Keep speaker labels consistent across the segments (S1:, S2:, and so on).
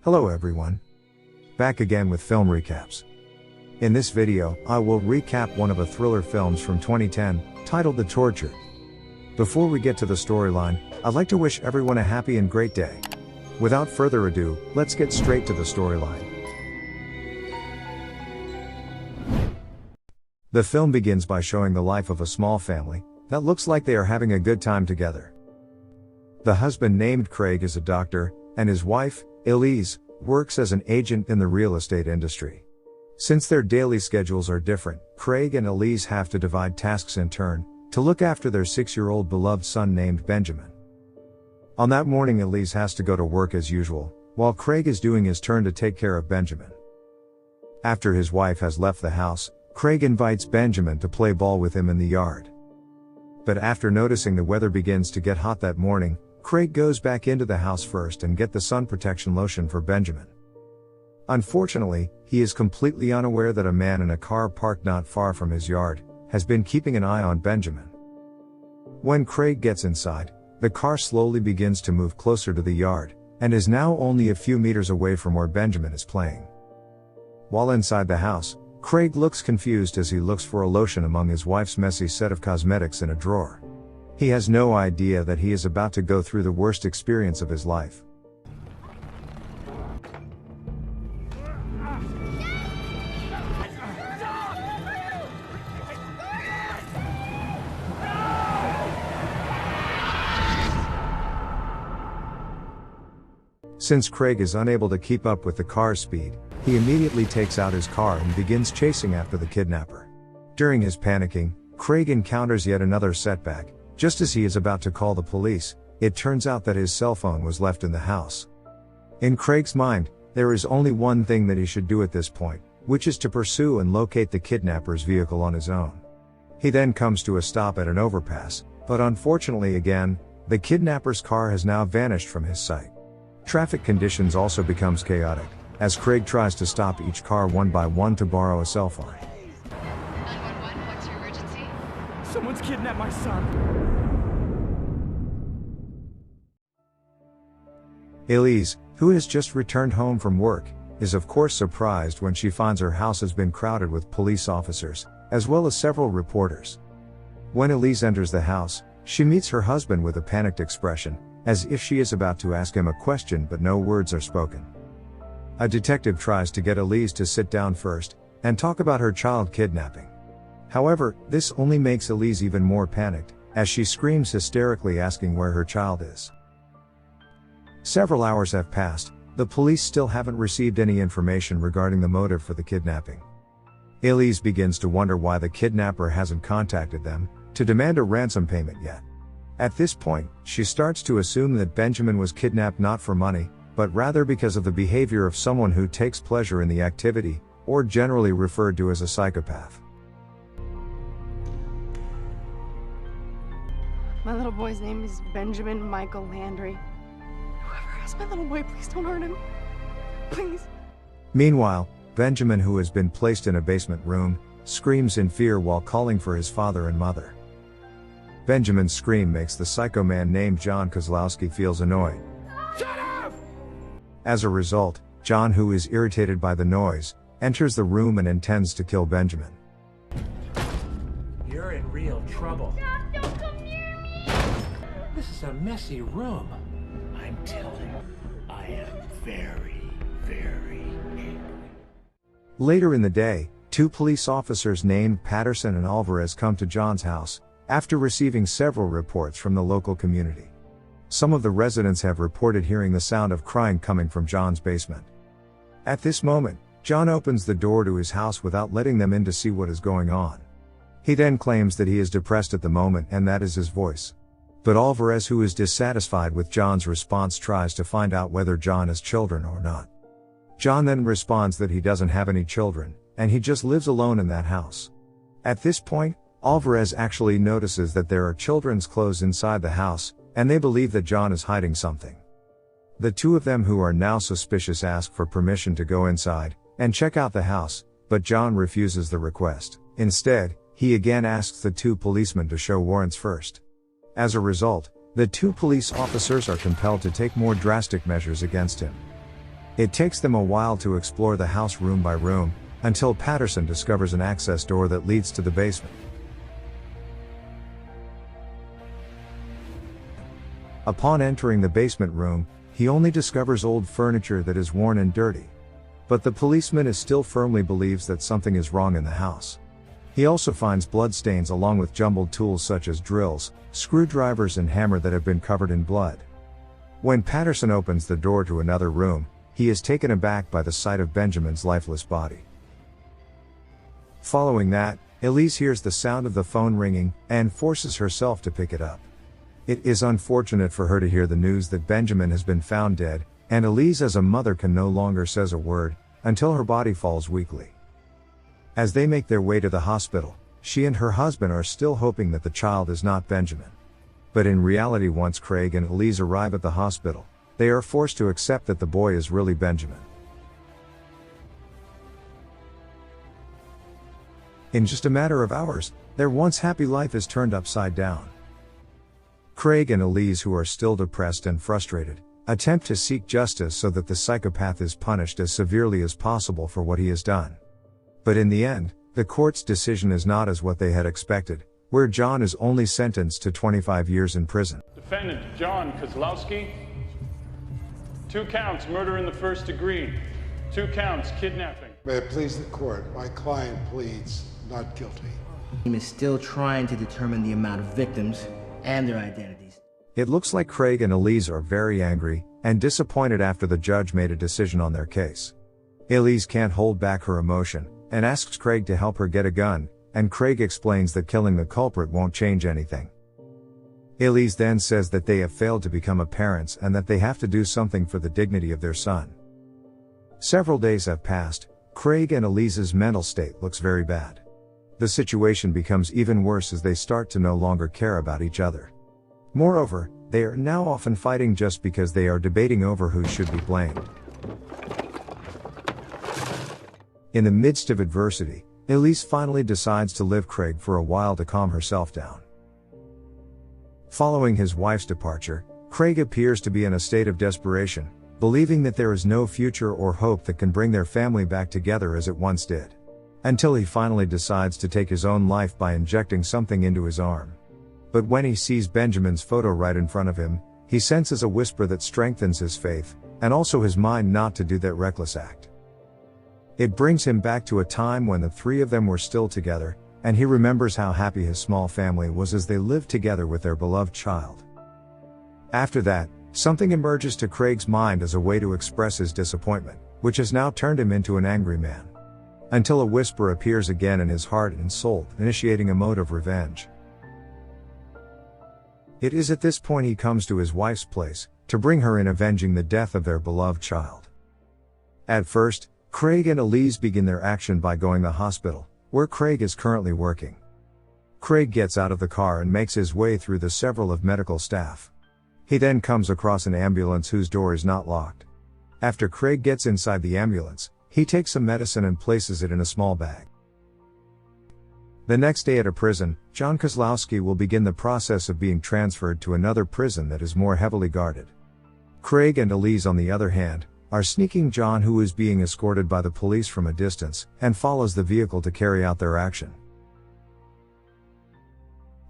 S1: Hello everyone. Back again with film recaps. In this video, I will recap one of the thriller films from 2010, titled The Tortured. Before we get to the storyline, I'd like to wish everyone a happy and great day. Without further ado, let's get straight to the storyline. The film begins by showing the life of a small family that looks like they are having a good time together. The husband, named Craig, is a doctor, and his wife, Elise, works as an agent in the real estate industry. Since their daily schedules are different, Craig and Elise have to divide tasks in turn to look after their 6-year-old beloved son named Benjamin. On that morning, Elise has to go to work as usual, while Craig is doing his turn to take care of Benjamin. After his wife has left the house, Craig invites Benjamin to play ball with him in the yard. But after noticing the weather begins to get hot that morning, Craig goes back into the house first and get the sun protection lotion for Benjamin. Unfortunately, he is completely unaware that a man in a car parked not far from his yard has been keeping an eye on Benjamin. When Craig gets inside, the car slowly begins to move closer to the yard, and is now only a few meters away from where Benjamin is playing. While inside the house, Craig looks confused as he looks for a lotion among his wife's messy set of cosmetics in a drawer. He has no idea that he is about to go through the worst experience of his life. Since Craig is unable to keep up with the car's speed, he immediately takes out his car and begins chasing after the kidnapper. During his panicking, Craig encounters yet another setback. Just as he is about to call the police, it turns out that his cell phone was left in the house. In Craig's mind, there is only one thing that he should do at this point, which is to pursue and locate the kidnapper's vehicle on his own. He then comes to a stop at an overpass, but unfortunately again, the kidnapper's car has now vanished from his sight. Traffic conditions also becomes chaotic, as Craig tries to stop each car one by one to borrow a cell phone.
S2: 911, what's your emergency?
S3: Someone's kidnapped my son.
S1: Elise, who has just returned home from work, is of course surprised when she finds her house has been crowded with police officers, as well as several reporters. When Elise enters the house, she meets her husband with a panicked expression, as if she is about to ask him a question but no words are spoken. A detective tries to get Elise to sit down first, and talk about her child kidnapping. However, this only makes Elise even more panicked, as she screams hysterically asking where her child is. Several hours have passed, the police still haven't received any information regarding the motive for the kidnapping. Elise begins to wonder why the kidnapper hasn't contacted them to demand a ransom payment yet. At this point, she starts to assume that Benjamin was kidnapped not for money, but rather because of the behavior of someone who takes pleasure in the activity, or generally referred to as a psychopath.
S4: My little boy's name is Benjamin Michael Landry. Whoever has my little boy, please don't hurt him. Please.
S1: Meanwhile, Benjamin, who has been placed in a basement room, screams in fear while calling for his father and mother. Benjamin's scream makes the psycho man named John Kozlowski feels annoyed.
S3: Shut up!
S1: As a result, John, who is irritated by the noise, enters the room and intends to kill Benjamin.
S5: You're in real trouble.
S2: Stop, don't come near me!
S5: This is a messy room. I'm telling you, I am very, very angry.
S1: Later in the day, 2 police officers named Patterson and Alvarez come to John's house, after receiving several reports from the local community. Some of the residents have reported hearing the sound of crying coming from John's basement. At this moment, John opens the door to his house without letting them in to see what is going on. He then claims that he is depressed at the moment and that is his voice. But Alvarez, who is dissatisfied with John's response, tries to find out whether John has children or not. John then responds that he doesn't have any children, and he just lives alone in that house. At this point, Alvarez actually notices that there are children's clothes inside the house, and they believe that John is hiding something. The 2 of them, who are now suspicious, ask for permission to go inside and check out the house, but John refuses the request. Instead, he again asks the 2 policemen to show warrants first. As a result, the 2 police officers are compelled to take more drastic measures against him. It takes them a while to explore the house room by room, until Patterson discovers an access door that leads to the basement. Upon entering the basement room, he only discovers old furniture that is worn and dirty. But the policeman still firmly believes that something is wrong in the house. He also finds bloodstains along with jumbled tools such as drills, screwdrivers and hammer that have been covered in blood. When Patterson opens the door to another room, he is taken aback by the sight of Benjamin's lifeless body. Following that, Elise hears the sound of the phone ringing, and forces herself to pick it up. It is unfortunate for her to hear the news that Benjamin has been found dead, and Elise as a mother can no longer say a word, until her body falls weakly. As they make their way to the hospital, she and her husband are still hoping that the child is not Benjamin. But in reality, once Craig and Elise arrive at the hospital, they are forced to accept that the boy is really Benjamin. In just a matter of hours, their once happy life is turned upside down. Craig and Elise, who are still depressed and frustrated, attempt to seek justice so that the psychopath is punished as severely as possible for what he has done. But in the end, the court's decision is not as what they had expected, where John is only sentenced to 25 years in prison.
S6: Defendant John Kozlowski, 2 counts murder in the first degree, 2 counts kidnapping.
S7: May it please the court, my client pleads not guilty.
S8: He is still trying to determine the amount of victims and their identities.
S1: It looks like Craig and Elise are very angry and disappointed after the judge made a decision on their case. Elise can't hold back her emotion and asks Craig to help her get a gun, and Craig explains that killing the culprit won't change anything. Elise then says that they have failed to become parents and that they have to do something for the dignity of their son. Several days have passed. Craig and Elise's mental state looks very bad. The situation becomes even worse as they start to no longer care about each other. Moreover, they are now often fighting just because they are debating over who should be blamed. In the midst of adversity, Elise finally decides to leave Craig for a while to calm herself down. Following his wife's departure, Craig appears to be in a state of desperation, believing that there is no future or hope that can bring their family back together as it once did. Until he finally decides to take his own life by injecting something into his arm. But when he sees Benjamin's photo right in front of him, he senses a whisper that strengthens his faith, and also his mind not to do that reckless act. It brings him back to a time when the 3 of them were still together, and he remembers how happy his small family was as they lived together with their beloved child. After that, something emerges to Craig's mind as a way to express his disappointment, which has now turned him into an angry man. Until a whisper appears again in his heart and soul, initiating a mode of revenge. It is at this point he comes to his wife's place, to bring her in, avenging the death of their beloved child. At first, Craig and Elise begin their action by going to the hospital, where Craig is currently working. Craig gets out of the car and makes his way through the several of medical staff. He then comes across an ambulance whose door is not locked. After Craig gets inside the ambulance, he takes some medicine and places it in a small bag. The next day at a prison, John Kozlowski will begin the process of being transferred to another prison that is more heavily guarded. Craig and Elise, on the other hand, are sneaking John, who is being escorted by the police from a distance, and follows the vehicle to carry out their action.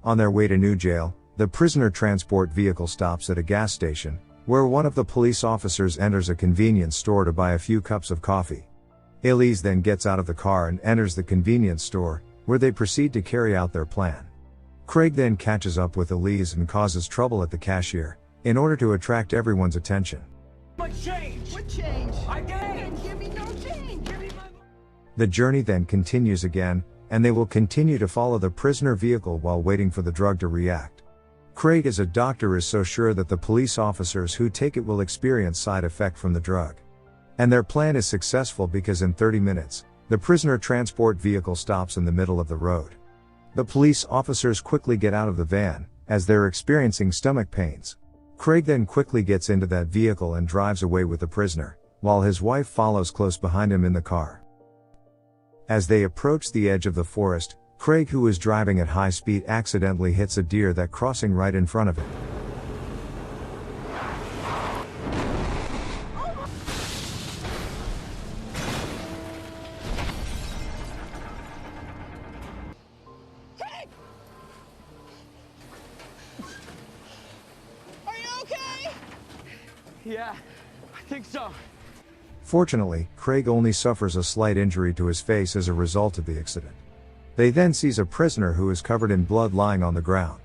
S1: On their way to New Jail, the prisoner transport vehicle stops at a gas station, where one of the police officers enters a convenience store to buy a few cups of coffee. Elise then gets out of the car and enters the convenience store, where they proceed to carry out their plan. Craig then catches up with Elise and causes trouble at the cashier, in order to attract everyone's attention.
S3: What change?
S9: What change?
S3: I didn't.
S9: Give me no change. Give me my...
S1: The journey then continues again, and they will continue to follow the prisoner vehicle while waiting for the drug to react. Craig, as a doctor, is so sure that the police officers who take it will experience side effect from the drug. And their plan is successful because in 30 minutes, the prisoner transport vehicle stops in the middle of the road. The police officers quickly get out of the van, as they're experiencing stomach pains. Craig then quickly gets into that vehicle and drives away with the prisoner, while his wife follows close behind him in the car. As they approach the edge of the forest, Craig, who is driving at high speed, accidentally hits a deer that crossing right in front of him.
S3: Yeah, I think so.
S1: Fortunately, Craig only suffers a slight injury to his face as a result of the accident. They then sees a prisoner who is covered in blood lying on the ground.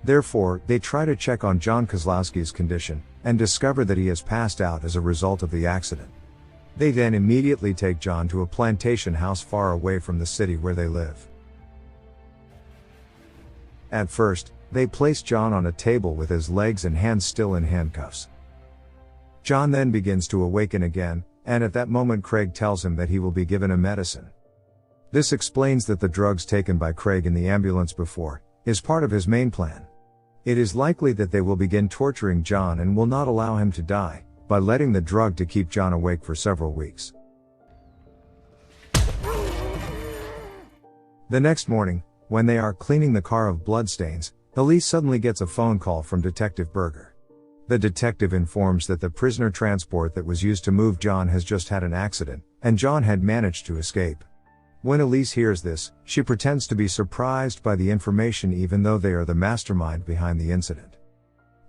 S1: Therefore, they try to check on John Kozlowski's condition, and discover that he has passed out as a result of the accident. They then immediately take John to a plantation house far away from the city where they live. At first, they place John on a table with his legs and hands still in handcuffs. John then begins to awaken again, and at that moment Craig tells him that he will be given a medicine. This explains that the drugs taken by Craig in the ambulance before is part of his main plan. It is likely that they will begin torturing John and will not allow him to die by letting the drug to keep John awake for several weeks. The next morning, when they are cleaning the car of bloodstains, Elise suddenly gets a phone call from Detective Berger. The detective informs that the prisoner transport that was used to move John has just had an accident, and John had managed to escape. When Elise hears this, she pretends to be surprised by the information even though they are the mastermind behind the incident.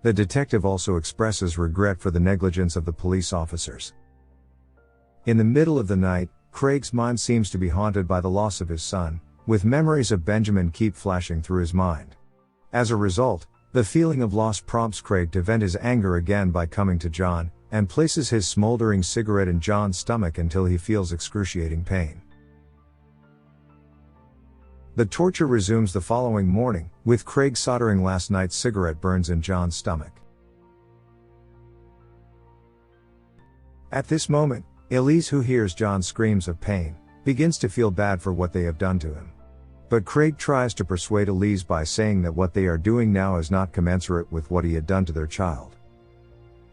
S1: The detective also expresses regret for the negligence of the police officers. In the middle of the night, Craig's mind seems to be haunted by the loss of his son, with memories of Benjamin keep flashing through his mind. As a result, the feeling of loss prompts Craig to vent his anger again by coming to John, and places his smoldering cigarette in John's stomach until he feels excruciating pain. The torture resumes the following morning, with Craig soldering last night's cigarette burns in John's stomach. At this moment, Elise, who hears John's screams of pain, begins to feel bad for what they have done to him. But Craig tries to persuade Elise by saying that what they are doing now is not commensurate with what he had done to their child.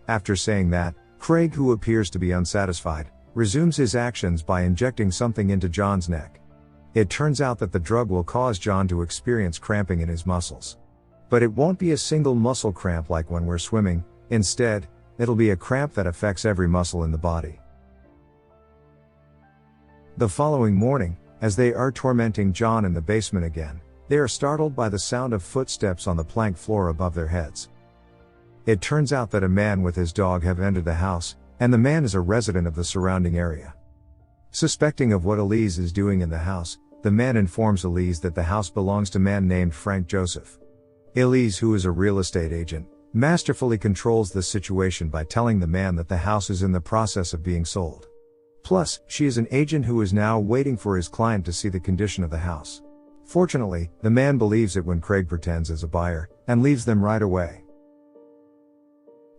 S1: After saying that, Craig, who appears to be unsatisfied, resumes his actions by injecting something into John's neck. It turns out that the drug will cause John to experience cramping in his muscles. But it won't be a single muscle cramp like when we're swimming. Instead, it'll be a cramp that affects every muscle in the body. The following morning, as they are tormenting John in the basement again, they are startled by the sound of footsteps on the plank floor above their heads. It turns out that a man with his dog have entered the house, and the man is a resident of the surrounding area. Suspecting of what Elise is doing in the house, the man informs Elise that the house belongs to a man named Frank Joseph. Elise, who is a real estate agent, masterfully controls the situation by telling the man that the house is in the process of being sold. Plus, she is an agent who is now waiting for his client to see the condition of the house. Fortunately, the man believes it when Craig pretends as a buyer, and leaves them right away.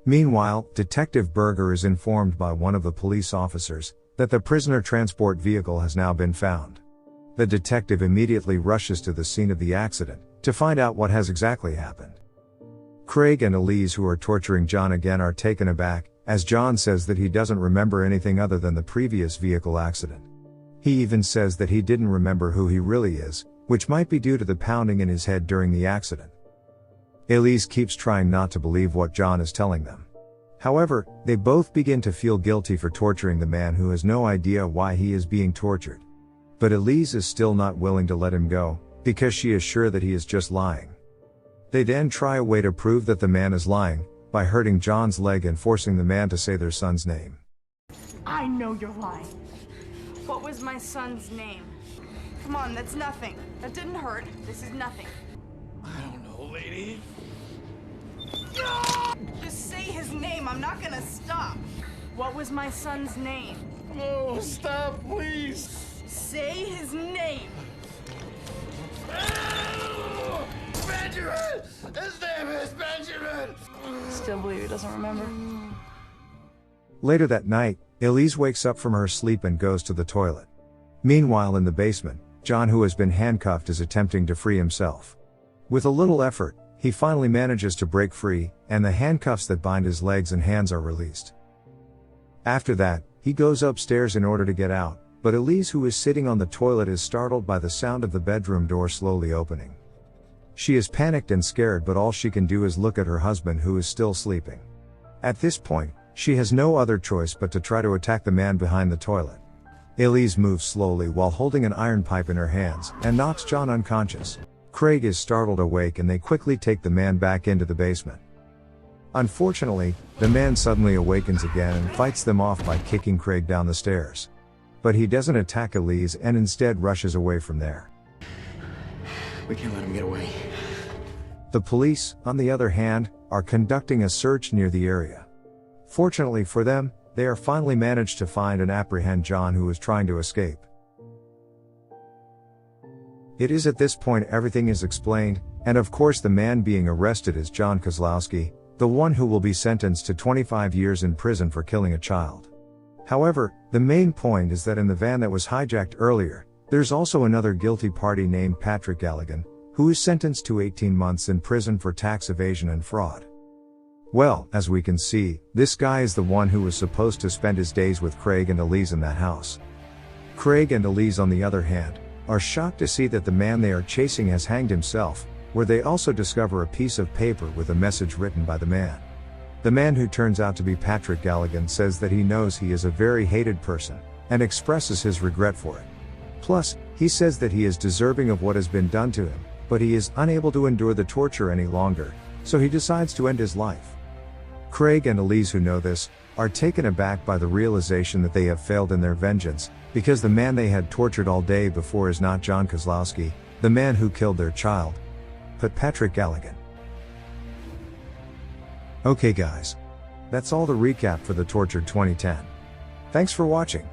S1: Meanwhile, Detective Berger is informed by one of the police officers that the prisoner transport vehicle has now been found. The detective immediately rushes to the scene of the accident, to find out what has exactly happened. Craig and Elise, who are torturing John again, are taken aback, as John says that he doesn't remember anything other than the previous vehicle accident. He even says that he didn't remember who he really is, which might be due to the pounding in his head during the accident. Elise keeps trying not to believe what John is telling them. However, they both begin to feel guilty for torturing the man who has no idea why he is being tortured. But Elise is still not willing to let him go, because she is sure that he is just lying. They then try a way to prove that the man is lying, by hurting John's leg and forcing the man to say their son's name.
S4: I know you're lying. What was my son's name? Come on, that's nothing. That didn't hurt. This is nothing.
S3: I don't know, lady.
S4: Just say his name. I'm not gonna stop. What was my son's name?
S3: Oh, stop, please.
S4: Say his name.
S3: Benjamin! His name is Benjamin!
S4: Still believe he doesn't remember.
S1: Later that night, Elise wakes up from her sleep and goes to the toilet. Meanwhile, in the basement, John, who has been handcuffed, is attempting to free himself. With a little effort, he finally manages to break free, and the handcuffs that bind his legs and hands are released. After that, he goes upstairs in order to get out, but Elise, who is sitting on the toilet, is startled by the sound of the bedroom door slowly opening. She is panicked and scared, but all she can do is look at her husband, who is still sleeping. At this point, she has no other choice but to try to attack the man behind the toilet. Elise moves slowly while holding an iron pipe in her hands, and knocks John unconscious. Craig is startled awake and they quickly take the man back into the basement. Unfortunately, the man suddenly awakens again and fights them off by kicking Craig down the stairs. But he doesn't attack Elise and instead rushes away from there.
S8: We can't let him get away.
S1: The police, on the other hand, are conducting a search near the area. Fortunately for them, they are finally managed to find and apprehend John, who is trying to escape. It is at this point everything is explained, and of course the man being arrested is John Kozlowski, the one who will be sentenced to 25 years in prison for killing a child. However, the main point is that in the van that was hijacked earlier, there's also another guilty party named Patrick Galligan, who is sentenced to 18 months in prison for tax evasion and fraud. Well, as we can see, this guy is the one who was supposed to spend his days with Craig and Elise in that house. Craig and Elise, on the other hand, are shocked to see that the man they are chasing has hanged himself, where they also discover a piece of paper with a message written by the man. The man, who turns out to be Patrick Galligan, says that he knows he is a very hated person, and expresses his regret for it. Plus, he says that he is deserving of what has been done to him, but he is unable to endure the torture any longer, so he decides to end his life. Craig and Elise, who know this, are taken aback by the realization that they have failed in their vengeance, because the man they had tortured all day before is not John Kozlowski, the man who killed their child, but Patrick Galligan. Okay guys. That's all the recap for the Tortured 2010. Thanks for watching.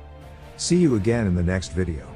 S1: See you again in the next video.